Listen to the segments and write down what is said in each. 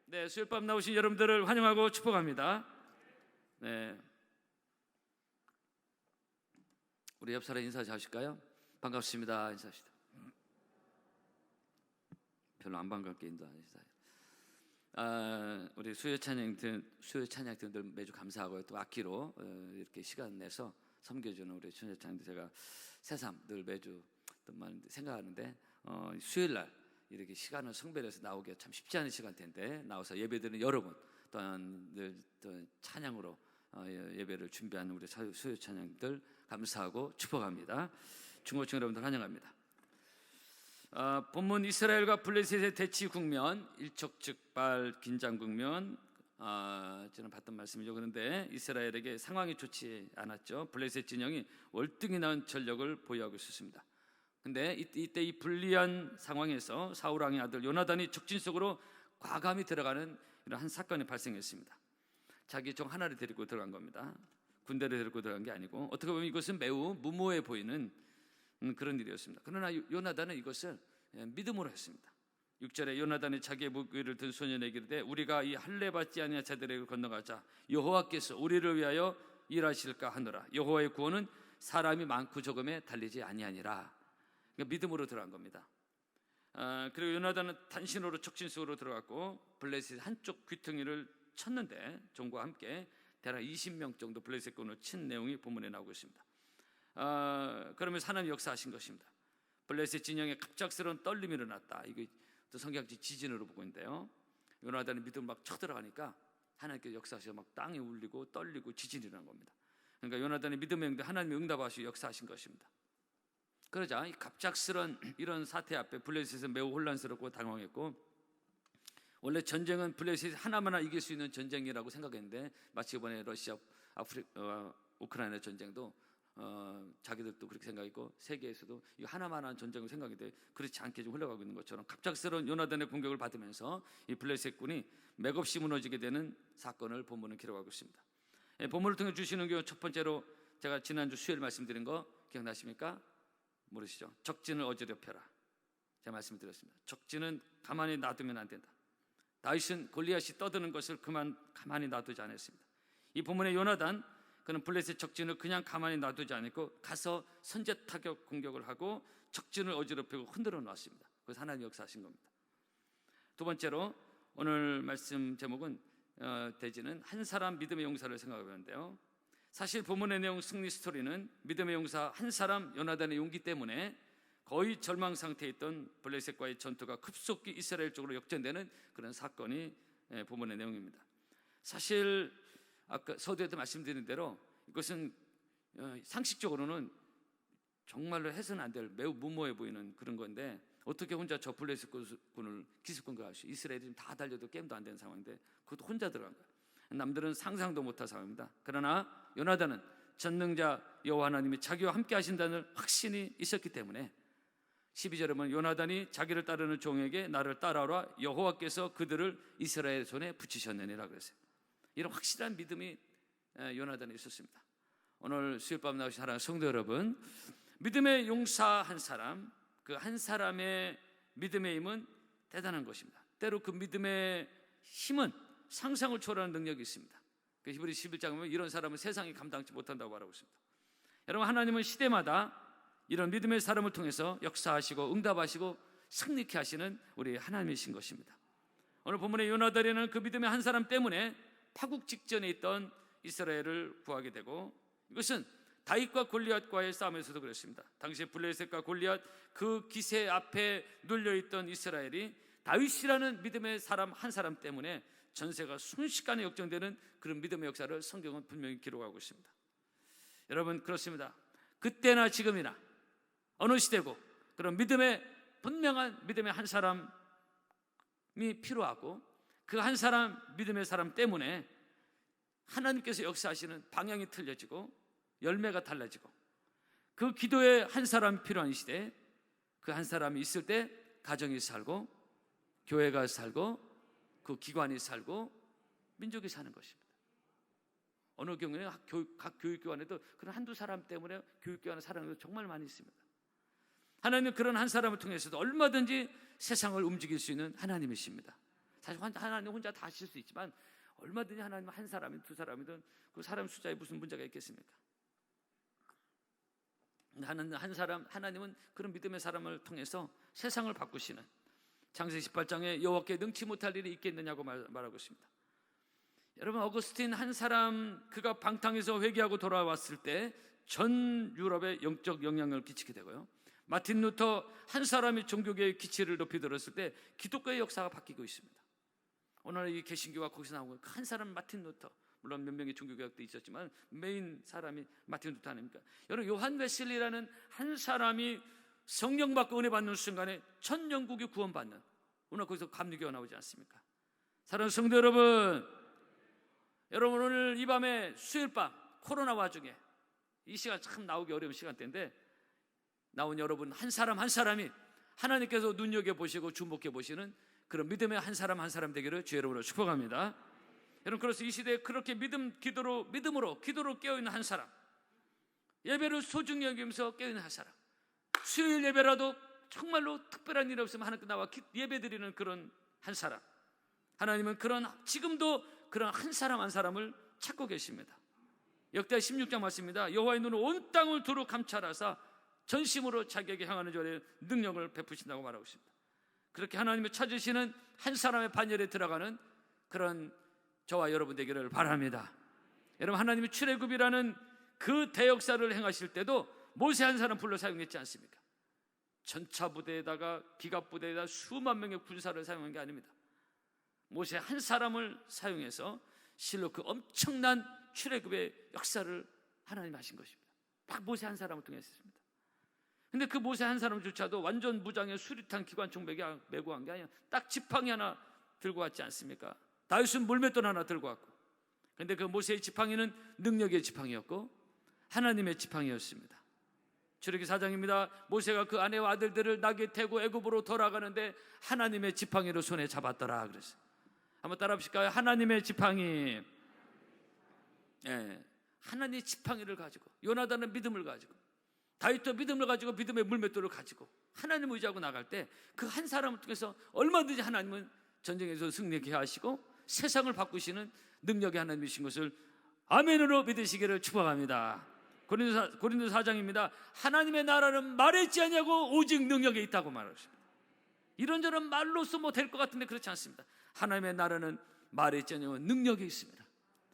네, 수요일밤 나오신 여러분들을 환영하고 축복합니다. 네, 우리 옆 사람 인사 하실까요? 반갑습니다. 인사하시다. 별로 안 반갑게 인사하시다. 우리 수요 찬양팀들 매주 감사하고요. 또 악기로 이렇게 시간 내서 섬겨주는 우리 수요 찬양들, 제가 새삼 늘 매주 생각하는데 수요일 날 이렇게 시간을 성별해서 나오기가 참 쉽지 않은 시간대인데 나와서 예배드리는 여러분, 또한 늘 또 찬양으로 예배를 준비하는 우리 수요 찬양들 감사하고 축복합니다. 중고층 여러분들 환영합니다. 본문 이스라엘과 블레셋의 대치 국면, 일촉즉발 긴장 국면, 저는 봤던 말씀이죠. 그런데 이스라엘에게 상황이 좋지 않았죠. 블레셋 진영이 월등히 나은 전력을 보유하고 있었습니다. 근데 이때 이 불리한 상황에서 사울 왕의 아들 요나단이 적진 속으로 과감히 들어가는 이런 한 사건이 발생했습니다. 자기 종 하나를 데리고 들어간 겁니다. 군대를 데리고 들어간 게 아니고, 어떻게 보면 이것은 매우 무모해 보이는 그런 일이었습니다. 그러나 요나단은 이것을 믿음으로 했습니다. 6절에 요나단이 자기의 무기를 든 소년에게 이르되 우리가 이 할례 받지 아니한 자들에게 건너가자. 여호와께서 우리를 위하여 일하실까 하노라. 여호와의 구원은 사람이 많고 적음에 달리지 아니하니라. 그러니까 믿음으로 들어간 겁니다. 그리고 요나단은 단신으로 적진 속으로 들어갔고 블레셋 한쪽 귀퉁이를 쳤는데 종과 함께 대략 20명 정도 블레셋군을 친 내용이 본문에 나오고 있습니다. 그러면서 하나님 역사하신 것입니다. 블레셋 진영에 갑작스러운 떨림이 일어났다. 이거 또 성경지 지진으로 보고 있는데요. 요나단이 믿음을 막 쳐들어가니까 하나님께서 역사하셔서 막 땅이 울리고 떨리고 지진이 일어난 겁니다. 그러니까 요나단의 믿음의 응답, 하나님의 응답하시고 역사하신 것입니다. 그러자 이 갑작스런 이런 사태 앞에 블레셋은 매우 혼란스럽고 당황했고, 원래 전쟁은 블레셋이 하나만 이길 수 있는 전쟁이라고 생각했는데 마치 이번에 러시아 우크라이나 전쟁도 자기들도 그렇게 생각했고 세계에서도 이거 하나만한 전쟁을 생각했는데 그렇지 않게 좀 흘러가고 있는 것처럼 갑작스러운 요나단의 공격을 받으면서 이 블레셋군이 맥없이 무너지게 되는 사건을 본문은 기록하고 있습니다. 본문을 통해 주시는 교훈, 첫 번째로 제가 지난주 수요일 말씀드린 거 기억나십니까? 모르시죠? 적진을 어지럽혀라. 제가 말씀드렸습니다. 적진은 가만히 놔두면 안 된다. 다윗은 골리앗이 떠드는 것을 가만히 놔두지 않았습니다. 이 본문의 요나단, 그는 블레셋 적진을 그냥 가만히 놔두지 않고 가서 선제 타격 공격을 하고 적진을 어지럽히고 흔들어 놨습니다. 그래서 하나님 역사하신 겁니다. 두 번째로 오늘 말씀 제목은 대지는 한 사람 믿음의 용사를 생각해 보는데요. 사실 본문의 내용 승리 스토리는 믿음의 용사 한 사람 요나단의 용기 때문에 거의 절망 상태에 있던 블레셋과의 전투가 급속히 이스라엘 쪽으로 역전되는 그런 사건이 본문의 내용입니다. 사실 아까 서두에도 말씀드린 대로 이것은 상식적으로는 정말로 해서는 안 될 매우 무모해 보이는 그런 건데, 어떻게 혼자 저 블레셋군을 기습공격할 수, 이스라엘이 다 달려도 게임도 안 되는 상황인데 그것도 혼자 들어간 거예요. 남들은 상상도 못할 상황입니다. 그러나 요나단은 전능자 여호와 하나님이 자기와 함께 하신다는 확신이 있었기 때문에 12절에 보면 요나단이 자기를 따르는 종에게 나를 따라오라, 여호와께서 그들을 이스라엘 손에 붙이셨느니라 그랬어요. 이런 확실한 믿음이 요나단에 있었습니다. 오늘 수요일밤 나오신 사랑하는 성도 여러분, 믿음의 용사 한 사람, 그 한 사람의 믿음의 힘은 대단한 것입니다. 때로 그 믿음의 힘은 상상을 초월하는 능력이 있습니다. 히브리 11장에 보면 이런 사람은 세상이 감당치 못한다고 말하고 있습니다. 여러분, 하나님은 시대마다 이런 믿음의 사람을 통해서 역사하시고 응답하시고 승리케 하시는 우리 하나님이신 것입니다. 오늘 본문의 요나단은 그 믿음의 한 사람 때문에 파국 직전에 있던 이스라엘을 구하게 되고, 이것은 다윗과 골리앗과의 싸움에서도 그렇습니다. 당시 블레셋과 골리앗 그 기세 앞에 눌려있던 이스라엘이 다윗이라는 믿음의 사람 한 사람 때문에 전세가 순식간에 역전되는 그런 믿음의 역사를 성경은 분명히 기록하고 있습니다. 여러분, 그렇습니다. 그때나 지금이나 어느 시대고 그런 분명한 믿음의 한 사람이 필요하고, 그 한 사람 믿음의 사람 때문에 하나님께서 역사하시는 방향이 틀려지고 열매가 달라지고, 그 기도에 한 사람이 필요한 시대에 그 한 사람이 있을 때 가정이 살고 교회가 살고 그 기관이 살고 민족이 사는 것입니다. 어느 경우에 각 교육기관에도 그런 한두 사람 때문에 교육기관을 사랑하는 게 정말 많이 있습니다. 하나님은 그런 한 사람을 통해서도 얼마든지 세상을 움직일 수 있는 하나님이십니다. 사실 하나님 혼자 다 하실 수 있지만 얼마든지 하나님 한 사람이든 두 사람이든 그 사람 숫자에 무슨 문제가 있겠습니까? 하나님은 그런 믿음의 사람을 통해서 세상을 바꾸시는, 창세기 18장에 여호와께 능치 못할 일이 있겠느냐고 말하고 있습니다. 여러분, 어거스틴 한 사람, 그가 방탕에서 회개하고 돌아왔을 때 전 유럽에 영적 영향을 끼치게 되고요, 마틴 루터 한 사람이 종교계의 기치를 높이 들었을 때 기독교의 역사가 바뀌고 있습니다. 오늘 이 개신교가 거기서 나오고 한 사람 마틴 루터, 물론 몇 명의 종교개혁도 있었지만 메인 사람이 마틴 루터 아닙니까? 여러분, 요한 웨슬리라는 한 사람이 성령 받고 은혜 받는 순간에 전 영국이 구원받는, 오늘 거기서 감리교가 나오지 않습니까? 사랑하는 성도 여러분, 오늘 이 밤에 수요일 밤 코로나 와중에 이 시간 참 나오기 어려운 시간대인데 나온 여러분 한 사람 한 사람이 하나님께서 눈여겨보시고 주목해 보시는 그런 믿음의 한 사람 한 사람 되기를 주의 이름으로 축복합니다. 여러분, 그래서 이 시대에 그렇게 믿음으로 기도로 깨어있는 한 사람, 예배를 소중히 여기면서 깨어있는 한 사람, 수요일 예배라도 정말로 특별한 일이 없으면 하나님께 나와 예배 드리는 그런 한 사람, 하나님은 지금도 그런 한 사람 한 사람을 찾고 계십니다. 역대하 16장 말씀입니다. 여호와의 눈은 온 땅을 두루 감찰하사 전심으로 자기에게 향하는 자에게 능력을 베푸신다고 말하고 있습니다. 그렇게 하나님을 찾으시는 한 사람의 반열에 들어가는 그런 저와 여러분 되기를 바랍니다. 여러분, 하나님이 출애굽이라는 그 대역사를 행하실 때도 모세 한 사람 불러 사용했지 않습니까? 전차 부대에다가 기갑 부대에다 수만 명의 군사를 사용한 게 아닙니다. 모세 한 사람을 사용해서 실로 그 엄청난 출애굽의 역사를 하나님이 하신 것입니다. 딱 모세 한 사람을 통해 했습니다. 근데 그 모세 한 사람조차도 완전 무장의 수류탄 기관총 메고 간 게 아니라 딱 지팡이 하나 들고 왔지 않습니까? 다윗은 물맷돌 하나 들고 왔고, 근데 그 모세의 지팡이는 능력의 지팡이였고 하나님의 지팡이였습니다. 출애굽기 4장입니다. 모세가 그 아내와 아들들을 낙에 태고 애굽으로 돌아가는데 하나님의 지팡이로 손에 잡았더라 그랬어요. 한번 따라 보실까요? 하나님의 지팡이. 하나님의 지팡이를 가지고, 요나단은 믿음을 가지고, 다윗도 믿음을 가지고 믿음의 물맷돌을 가지고 하나님을 의지하고 나갈 때 그 한 사람을 통해서 얼마든지 하나님은 전쟁에서 승리하게 하시고 세상을 바꾸시는 능력의 하나님이신 것을 아멘으로 믿으시기를 축복합니다. 고린도 4장입니다. 하나님의 나라는 말에 있지 않냐고 오직 능력에 있다고 말하십니다. 이런저런 말로서 뭐 될 것 같은데 그렇지 않습니다. 하나님의 나라는 말에 있지 않냐고 능력에 있습니다.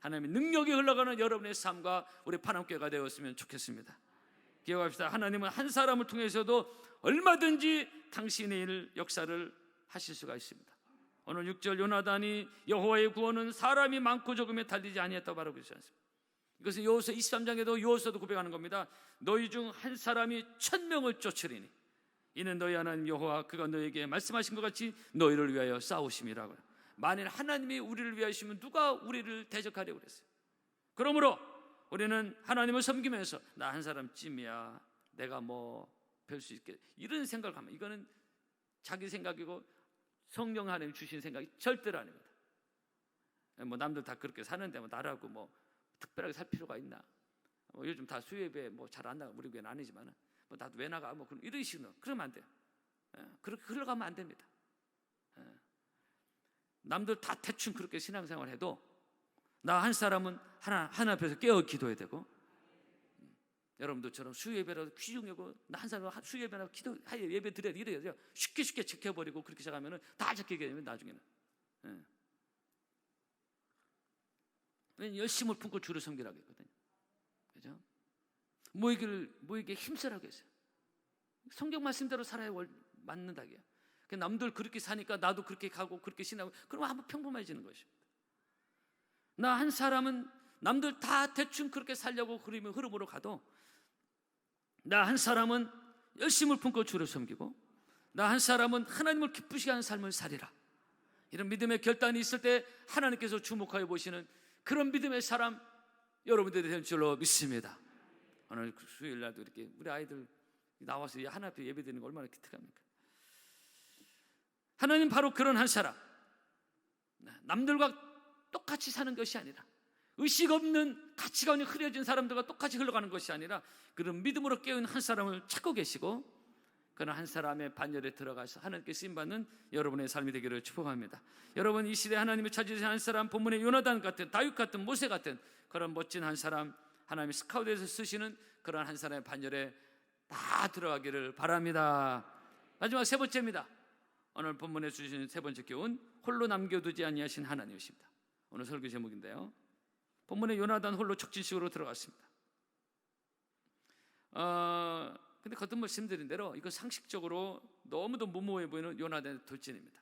하나님의 능력이 흘러가는 여러분의 삶과 우리 파남교회가 되었으면 좋겠습니다. 기억합시다. 하나님은 한 사람을 통해서도 얼마든지 당신의 일 역사를 하실 수가 있습니다. 오늘 6절, 요나단이 여호와의 구원은 사람이 많고 적음에 달리지 아니했다고 말하고 있지 않습니까? 이것은 여호수아 23장에도 여호수아도 고백하는 겁니다. 너희 중 한 사람이 1000명을 쫓으리니 이는 너희 하나님 여호와 그가 너에게 말씀하신 것 같이 너희를 위하여 싸우심이라고요. 만일 하나님이 우리를 위하시면 누가 우리를 대적하려고 그랬어요? 그러므로 우리는 하나님을 섬기면서 나 한 사람쯤이야, 내가 뭐 별 수 있게, 이런 생각을 하면 이거는 자기 생각이고 성령 하나님 주신 생각이 절대로 아닙니다. 뭐 남들 다 그렇게 사는데 뭐 나라고 뭐 특별하게 살 필요가 있나? 뭐 요즘 다 수요예배 뭐 잘 안 나가, 우리 교회는 아니지만은 뭐 나도 왜 나가? 뭐 이런 식으로 그러면 안 돼요. 그렇게 흘러가면 안 됩니다. 남들 다 대충 그렇게 신앙생활해도 나 한 사람은 하나 앞에서 깨어 기도해야 되고, 여러분들처럼 수요예배라도 귀중하고 나 한 사람 수요예배라도 예배 드려야 돼, 이래야 돼요. 쉽게 지켜버리고 그렇게 시작하면 다 지키게 되면 나중에는 열심을 품고 주를 섬기라고 했거든요. 그죠? 뭐에게 힘쓰라고 했어요. 성경 말씀대로 살아야 맞는다고요. 남들 그렇게 사니까 나도 그렇게 가고 그렇게 신하고, 그러면 한번 평범해지는 것입니다. 나 한 사람은 남들 다 대충 그렇게 살려고 흐름으로 가도 나 한 사람은 열심을 품고 주를 섬기고 나 한 사람은 하나님을 기쁘시게 하는 삶을 살리라. 이런 믿음의 결단이 있을 때 하나님께서 주목하여 보시는 그런 믿음의 사람 여러분들이 될 줄로 믿습니다. 오늘 수요일 날도 이렇게 우리 아이들 나와서 하나님 앞에 예배드리는 거 얼마나 기특합니까? 하나님 바로 그런 한 사람, 남들과 똑같이 사는 것이 아니라 의식 없는 가치관이 흐려진 사람들과 똑같이 흘러가는 것이 아니라 그런 믿음으로 깨어있는 한 사람을 찾고 계시고 그런 한 사람의 반열에 들어가서 하나님께 쓰임받는 여러분의 삶이 되기를 축복합니다. 여러분, 이 시대에 하나님이 찾으신 한 사람, 본문의 요나단 같은, 다윗 같은, 모세 같은 그런 멋진 한 사람, 하나님이 스카우트에서 쓰시는 그런 한 사람의 반열에 다 들어가기를 바랍니다. 마지막 세 번째입니다. 오늘 본문에 주신 세 번째 교훈, 홀로 남겨두지 아니하신 하나님이십니다. 오늘 설교 제목인데요, 본문에 요나단 홀로 촉진식으로 들어갔습니다. 근데 겉은 말씀드린 대로 이건 상식적으로 너무도 무모해 보이는 요나단의 돌진입니다.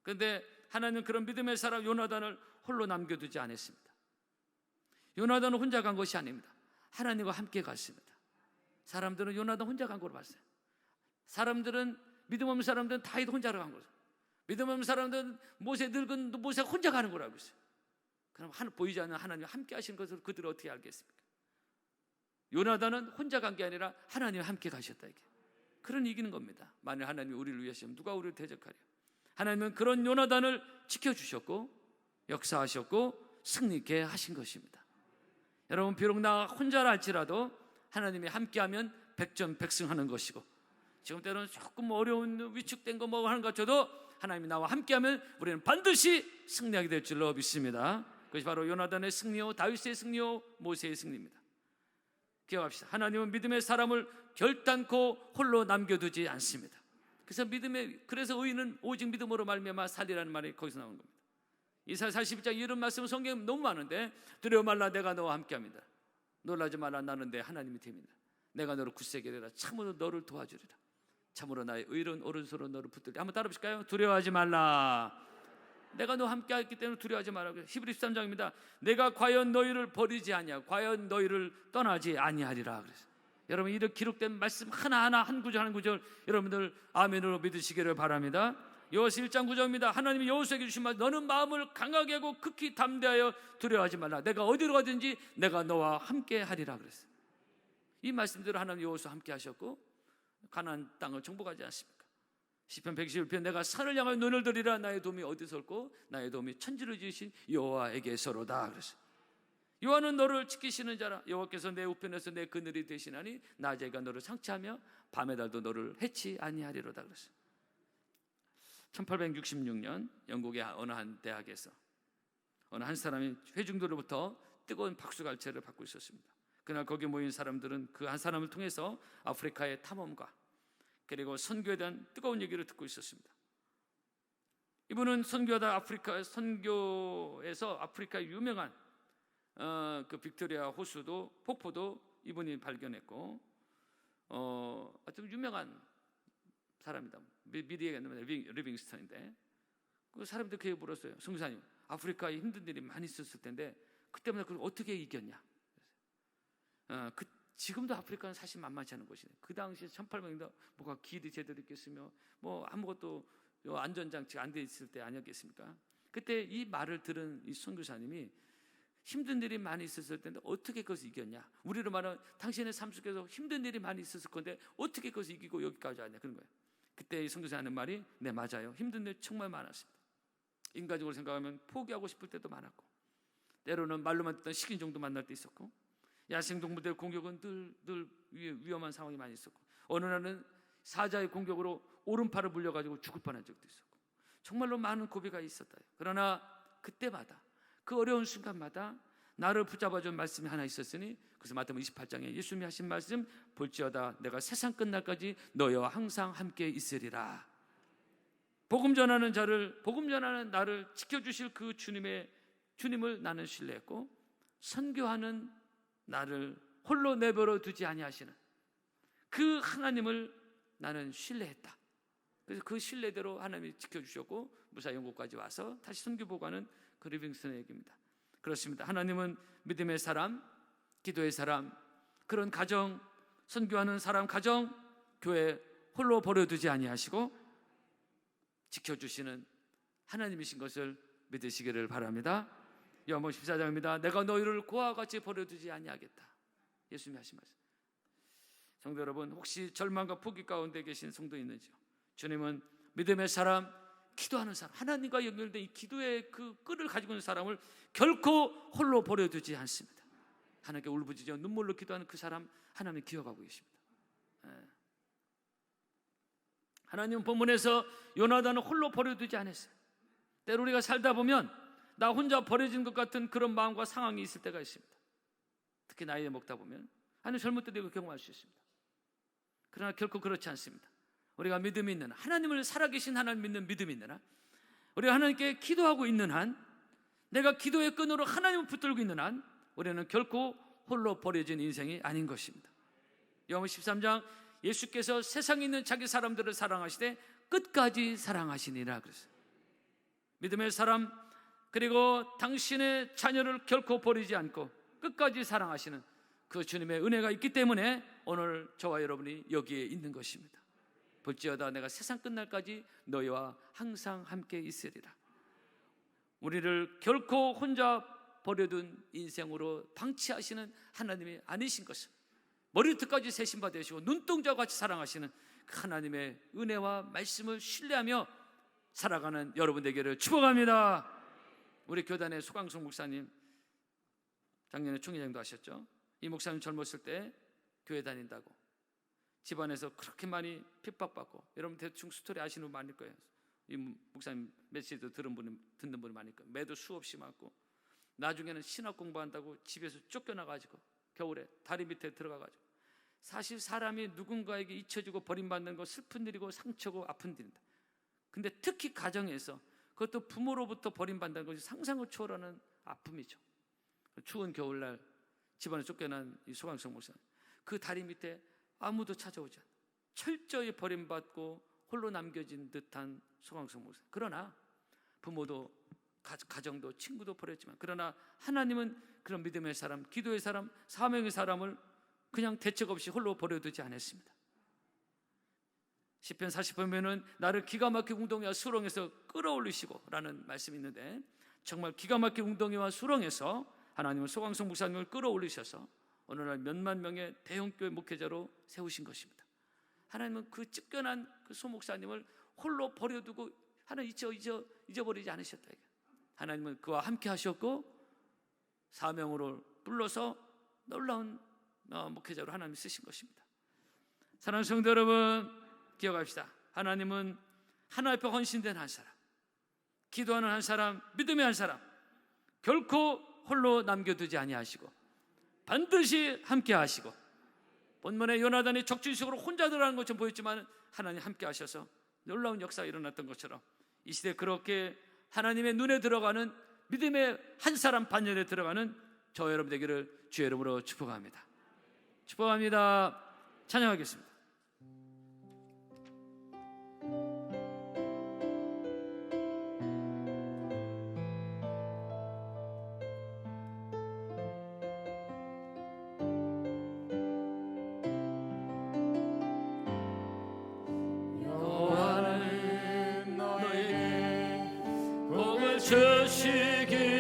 그런데 하나님은 그런 믿음의 사람 요나단을 홀로 남겨두지 않았습니다. 요나단은 혼자 간 것이 아닙니다. 하나님과 함께 갔습니다. 사람들은 요나단 혼자 간 걸로 봤어요. 사람들은, 믿음 없는 사람들은 다윗 혼자 간 거죠. 믿음 없는 사람들은 모세 늙은 모세가 혼자 가는 걸 알고 있어요. 그럼 보이지 않는 하나님과 함께 하신 것을 그들은 어떻게 알겠습니까? 요나단은 혼자 간 게 아니라 하나님과 함께 가셨다, 이게. 그런 이기는 겁니다. 만일 하나님이 우리를 위하시면 누가 우리를 대적하려? 하나님은 그런 요나단을 지켜주셨고 역사하셨고 승리케 하신 것입니다. 여러분, 비록 나 혼자라 할지라도 하나님이 함께하면 백전백승하는 것이고, 지금 때는 조금 어려운 위축된 거 뭐 하는 것 같아도 하나님이 나와 함께하면 우리는 반드시 승리하게 될 줄로 믿습니다. 그것이 바로 요나단의 승리요, 다윗의 승리요, 모세의 승리입니다. 기억합시다. 하나님은 믿음의 사람을 결단코 홀로 남겨두지 않습니다. 그래서 의인은 오직 믿음으로 말미암아 살리라는 말이 거기서 나오는 겁니다. 이사야 41장 이런 말씀은 성경에 너무 많은데, 두려워 말라, 내가 너와 함께합니다. 놀라지 말라, 나는 내 하나님이 됩니다. 내가 너를 굳세게 하리라. 참으로 너를 도와주리라. 참으로 나의 의로운 오른손으로 너를 붙들리라. 한번 따라 보실까요? 두려워하지 말라. 내가 너와 함께하기 때문에 두려워하지 말라고. 히브리 13장입니다. 내가 과연 너희를 버리지 아니하고 과연 너희를 떠나지 아니하리라. 그래서 여러분, 이렇게 기록된 말씀 하나하나 한 구절 한 구절 여러분들 아멘으로 믿으시기를 바랍니다. 여호수아 1장 9절입니다. 하나님이 여호수아에게 주신 말, 너는 마음을 강하게 하고 극히 담대하여 두려워하지 말라. 내가 어디로 가든지 내가 너와 함께 하리라. 그랬어요. 이 말씀대로 하나님 여호수아 함께 하셨고 가나안 땅을 정복하지 않습니까? 시편 121편, 내가 산을 향하여 눈을 들이라. 나의 도움이 어디서 올고 나의 도움이 천지를 지으신 여호와에게서로다. 그랬어요. 여호와는 너를 지키시는 자라. 여호와께서 내 우편에서 내 그늘이 되시나니 낮에가 너를 상치하며 밤의 달도 너를 해치 아니하리로다. 그랬어요. 1866년 영국의 어느 한 대학에서 어느 한 사람이 회중들로부터 뜨거운 박수갈채를 받고 있었습니다. 그날 거기 모인 사람들은 그 한 사람을 통해서 아프리카의 탐험과 그리고 선교에 대한 뜨거운 얘기를 듣고 있었습니다. 이분은 선교하다 선교에서 아프리카의 유명한 그 빅토리아 호수도 폭포도 이분이 발견했고, 아주 유명한 사람이다. 미리에 리빙스턴인데, 그 사람들 그에게 물었어요. 선교사님, 아프리카에 힘든 일이 많이 있었을 텐데 그때마다 그걸 어떻게 이겼냐? 지금도 아프리카는 사실 만만치 않은 곳이네. 그 당시에 1800년대 뭐가 길이 제대로 있겠으며 뭐 아무것도 안전장치가 안 돼 있을 때 아니었겠습니까? 그때 이 말을 들은 이 선교사님이 힘든 일이 많이 있었을 텐데 어떻게 그것을 이겼냐? 우리로 말하면 당신의 삶 속에서 힘든 일이 많이 있었을 건데 어떻게 그것을 이기고 여기까지 왔냐? 그런 거예요. 그때 이 선교사님 하는 말이, 네, 맞아요. 힘든 일 정말 많았습니다. 인간적으로 생각하면 포기하고 싶을 때도 많았고, 때로는 말로만 듣던 식인종도 만날 때 있었고, 야생동물들의 공격은 늘 위험한 상황이 많이 있었고, 어느 날은 사자의 공격으로 오른팔을 물려가지고 죽을 뻔한 적도 있었고, 정말로 많은 고비가 있었다. 그러나 그때마다, 그 어려운 순간마다 나를 붙잡아준 말씀이 하나 있었으니, 그래서 마태복음 28장에 예수님이 하신 말씀, 볼지어다 내가 세상 끝날까지 너희와 항상 함께 있으리라. 복음 전하는 나를 지켜주실 그 주님을 나는 신뢰했고, 선교하는 나를 홀로 내버려 두지 아니하시는 그 하나님을 나는 신뢰했다. 그래서 그 신뢰대로 하나님이 지켜주셨고 무사 영국까지 와서 다시 선교보고 가는 그 리빙스턴의 얘기입니다. 그렇습니다. 하나님은 믿음의 사람, 기도의 사람, 그런 가정, 선교하는 사람 가정, 교회 홀로 버려두지 아니하시고 지켜주시는 하나님이신 것을 믿으시기를 바랍니다. 요한복음 14장입니다. 내가 너희를 고아와 같이 버려두지 아니하겠다. 예수님이 하신 말씀. 성도 여러분, 혹시 절망과 포기 가운데 계신 성도 있는지요? 주님은 믿음의 사람, 기도하는 사람, 하나님과 연결된 이 기도의 그 끈을 가지고 있는 사람을 결코 홀로 버려두지 않습니다. 하나님께 울부짖어 눈물로 기도하는 그 사람 하나님이 기억하고 계십니다. 하나님 본문에서 요나단을 홀로 버려두지 않았어요. 때로 우리가 살다 보면 나 혼자 버려진 것 같은 그런 마음과 상황이 있을 때가 있습니다. 특히 나이에 먹다 보면 아니 젊을 때도 이거 경험할 수 있습니다. 그러나 결코 그렇지 않습니다. 우리가 믿음이 있는 한, 하나님을 살아계신 하나님 믿는 믿음이 있는 한, 우리가 하나님께 기도하고 있는 한, 내가 기도의 끈으로 하나님을 붙들고 있는 한, 우리는 결코 홀로 버려진 인생이 아닌 것입니다. 요한복음 13장 예수께서 세상에 있는 자기 사람들을 사랑하시되 끝까지 사랑하시니라 그랬어요. 믿음의 사람, 그리고 당신의 자녀를 결코 버리지 않고 끝까지 사랑하시는 그 주님의 은혜가 있기 때문에 오늘 저와 여러분이 여기에 있는 것입니다. 볼지어다 내가 세상 끝날까지 너희와 항상 함께 있으리라. 우리를 결코 혼자 버려둔 인생으로 방치하시는 하나님이 아니신 것을 머리끝까지 세심받으시고 눈동자와 같이 사랑하시는 그 하나님의 은혜와 말씀을 신뢰하며 살아가는 여러분 되기를 축복합니다. 우리 교단의 소강성 목사님 작년에 총회장도 하셨죠. 이 목사님 젊었을 때 교회 다닌다고 집안에서 그렇게 많이 핍박받고, 여러분 대충 스토리 아시는 분 많을 거예요. 이 목사님 메시지도 듣는 분이 많을 거예요. 매도 수없이 맞고, 나중에는 신학 공부한다고 집에서 쫓겨나가지고 겨울에 다리 밑에 들어가가지고, 사실 사람이 누군가에게 잊혀지고 버림받는 거 슬픈 일이고 상처고 아픈 일입니다. 근데 특히 가정에서, 그것도 부모로부터 버림받는 것이 상상을 초월하는 아픔이죠. 추운 겨울날 집안에 쫓겨난 이 소강성 목사님, 그 다리 밑에 아무도 찾아오지 않아 철저히 버림받고 홀로 남겨진 듯한 소강성 목사님. 그러나 부모도 가정도 친구도 버렸지만, 그러나 하나님은 그런 믿음의 사람, 기도의 사람, 사명의 사람을 그냥 대책 없이 홀로 버려두지 않았습니다. 시편 40편에는 나를 기가 막힌 웅덩이와 수렁에서 끌어올리시고 라는 말씀이 있는데, 정말 기가 막힌 웅덩이와 수렁에서 하나님은 소강성 목사님을 끌어올리셔서 오늘날 몇만 명의 대형교회 목회자로 세우신 것입니다. 하나님은 그 쫓겨난 그 소목사님을 홀로 버려두고 하나님 잊어버리지 않으셨다. 하나님은 그와 함께 하셨고 사명으로 불러서 놀라운 목회자로 하나님이 쓰신 것입니다. 사랑하는 성도 여러분, 기억합시다. 하나님은 하나님 앞에 헌신된 한 사람, 기도하는 한 사람, 믿음의 한 사람 결코 홀로 남겨두지 아니하시고 반드시 함께 하시고, 본문에 요나단이 적진식으로 혼자 들어가는 것처럼 보였지만 하나님 함께 하셔서 놀라운 역사가 일어났던 것처럼 이 시대에 그렇게 하나님의 눈에 들어가는 믿음의 한 사람 반열에 들어가는 저 여러분 되기를 주의 이름으로 축복합니다. 축복합니다. 찬양하겠습니다. 주시기